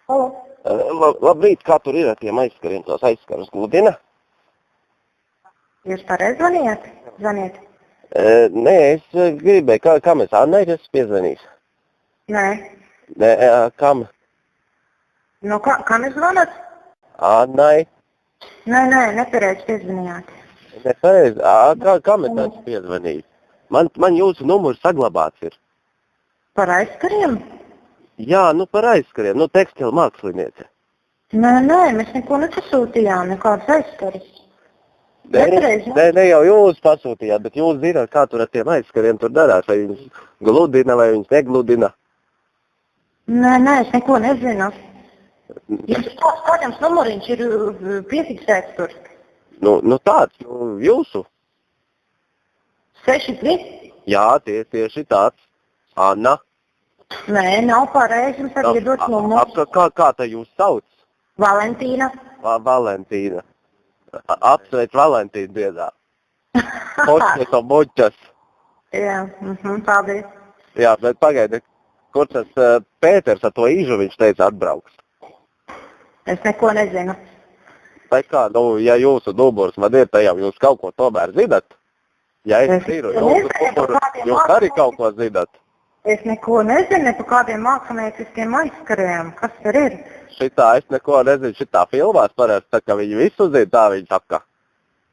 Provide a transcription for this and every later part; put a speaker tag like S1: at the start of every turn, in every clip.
S1: Labrīt, kā tur ir ar tiem aizskariem, tos aizskarus gludina?
S2: Jūs pareizi zvaniet?
S1: Nē, es gribēju, kam es Annai esmu piezvanījis?
S2: Nē.
S1: Nē, kam?
S2: Nu, kam jūs zvanat?
S1: Annai.
S2: Nē, nepareizi piezvanījāt.
S1: Nepareizi, kam es esmu piezvanījis? Man jūsu numurs saglabāts ir.
S2: Par aizskariem?
S1: Jā, par aizskariem, tekstilu māksliniece.
S2: Nē, mēs neko nepasūtījām, nekādas aizskaris.
S1: Ne jau jūs pasūtījāt, bet jūs zināt, kā tur ar tiem aizskariem tur darās, vai viņus gludina, vai viņus negludina.
S2: Nē, es neko nezinu. Jums kādams numuriņš ir piefiksēts tur?
S1: Tāds, jūsu.
S2: 63?
S1: Jā, tieši tāds. Anna.
S2: Nē, nav pareizi, jums arī dot numurs.
S1: Kā tā jūs sauc?
S2: Valentīna.
S1: Valentīna. Apsveic Valentīnu dienā. Počas un mučas.
S2: Jā, paldies.
S1: Jā, bet pagaidi, kur tas Pēters ar to īžu viņš teica atbrauks?
S2: Es neko nezinu.
S1: Tai kā, ja jūsu numurs man ir, tad jau jūs kaut ko tomēr zinat? Ja es zinu, jūs arī kaut ko zinat?
S2: Es neko nezinu par kādiem mākslinieciskiem aizskariem. Kas tur ir?
S1: Šitā es neko nezinu. Šitā filmās parasti tā, ka viņi visu zina, tā viņi saka.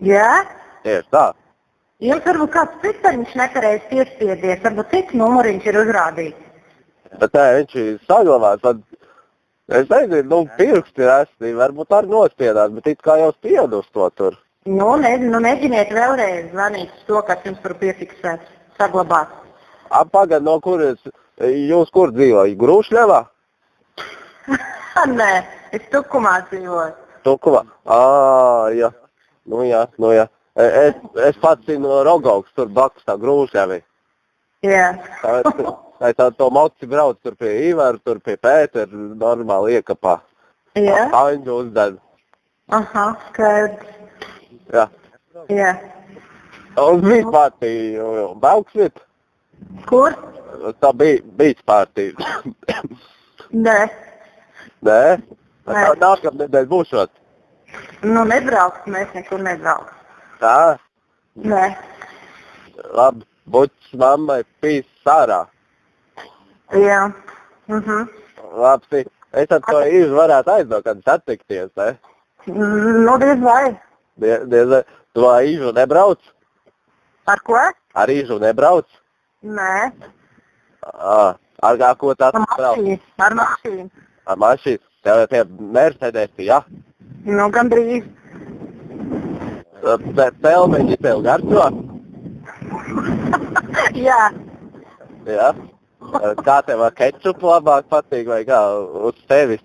S2: Jā?
S1: Tieši tā.
S2: Jums varbūt kāds cipariņš nepareizi piespiedies, varbūt cits numuriņš ir uzrādīts.
S1: Bet tā, viņš ir saglabāts. Es nezinu, pirksti rasti, varbūt arī nospiedās, bet it kā jau spied uz to tur.
S2: Mēģiniet vēlreiz zvanīt uz to, kas jums tur piefiksēts, saglabāt.
S1: Pagad, no kuras, jūs kur dzīvoju? Grūšļevā?
S2: Nē, es Tukumā dzīvoju.
S1: Tukumā? Jā. Jā. Es pats no Rogauks, tur blakus tā Grūšļevi.
S2: Jā.
S1: Tā to moci brauc tur pie Ivaru, tur pie Pētera, normāli iekapā.
S2: Jā.
S1: Aņģu uzdara.
S2: Aha, skaidrs. Jā.
S1: Un bija partī, Belksvit?
S2: Kur?
S1: Tā bija partī.
S2: Nē.
S1: Nē? Nākamnedēļ būšot?
S2: Nebrauks, mēs nekur nebrauks.
S1: Tā?
S2: Nē.
S1: Labi, buķis mammai pīs sārā.
S2: Jā.
S1: Labi, es ar to īži varētu aizdot, kad satikties, ne?
S2: Diez vai.
S1: Diez vai. Tu ar īžu nebrauc?
S2: Ar ko?
S1: Ar īžu nebrauc?
S2: Nē.
S1: Ar ko tā brauc?
S2: Ar mašīnu.
S1: Ar mašīnu? Tev ir tie Mercedesi, ja?
S2: Gandrīz.
S1: Bet pelmeņi tev garšo?
S2: Jā.
S1: Jā? Kā tev ar kečupu labāk patīk vai kā uz tevis?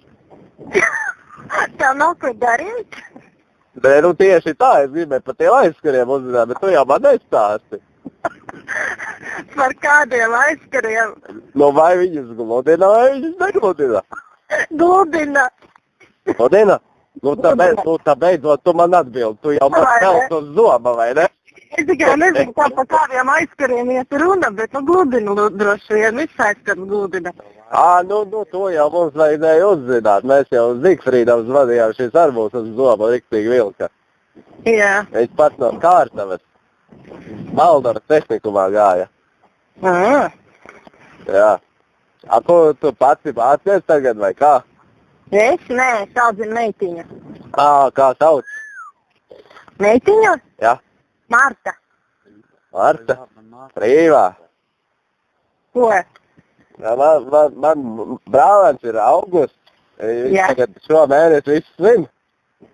S2: Tev nav ko darīt?
S1: Nē, tieši tā, es gribēju par tiem aizskariem uzzināt, bet tu jau man nestāsti.
S2: Par kādiem aizskariem?
S1: Vai viņus gludina, vai viņus negludina?
S2: Gludina.
S1: Gludina? Tā beidzot, tu man atbildi, tu jau man celt uz zoma, vai ne?
S2: Es tikai nezinu, kā par kādiem aizskariem iet runa, bet gludina droši vien, viss aizskars gludina.
S1: To jau mums vajadzēja uzzināt. Mēs jau Zigfrīdam zvanījām, šis ar mūs uz zoma riktīgi vilka.
S2: Jā.
S1: Viņš pats no Kārtavas Maldoras tehnikumā gāja. Jā. Ko tu pats mācies tagad vai kā?
S2: Es? Nē, es audzinu meitiņu.
S1: Kā sauc?
S2: Meitiņu?
S1: Jā.
S2: Marta.
S1: Marta? Brīvā.
S2: Ko?
S1: Man brālēns ir Augusts. Viņš tagad šo mēnesi visu svin.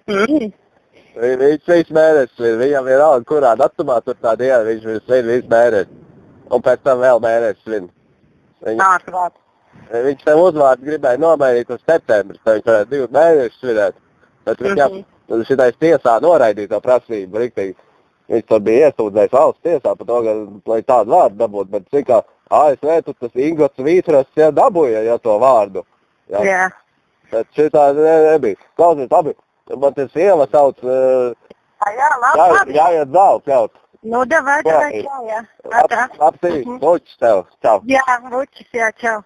S1: Viņš visu mēnesi svin. Viņam ir alga, kurā datumā tur tā diena, viņš svin visu mēnesi. Un pēc tam vēl mēnesi svin. Viņš tev uzvārdu gribēja nomainīt uz septembris, tad viņš varētu 2 mēnešus svinēt. Bet viņam šitais tiesā noraidīja to prasību riktīgi. Viņš tur bija iesūdzējis valsts tiesā par to, lai tādu vārdu dabūtu, bet cik kā ASV tur tas Ingots Vītras dabūja to vārdu.
S2: Jā.
S1: Bet šitā nebija. Klausies, labi, man te sieva sauc, jāiet zāli pļaut.
S2: Davai, čau, jā.
S1: Apsīt, bučis tev, čau.
S2: Jā, bučis, jā, čau.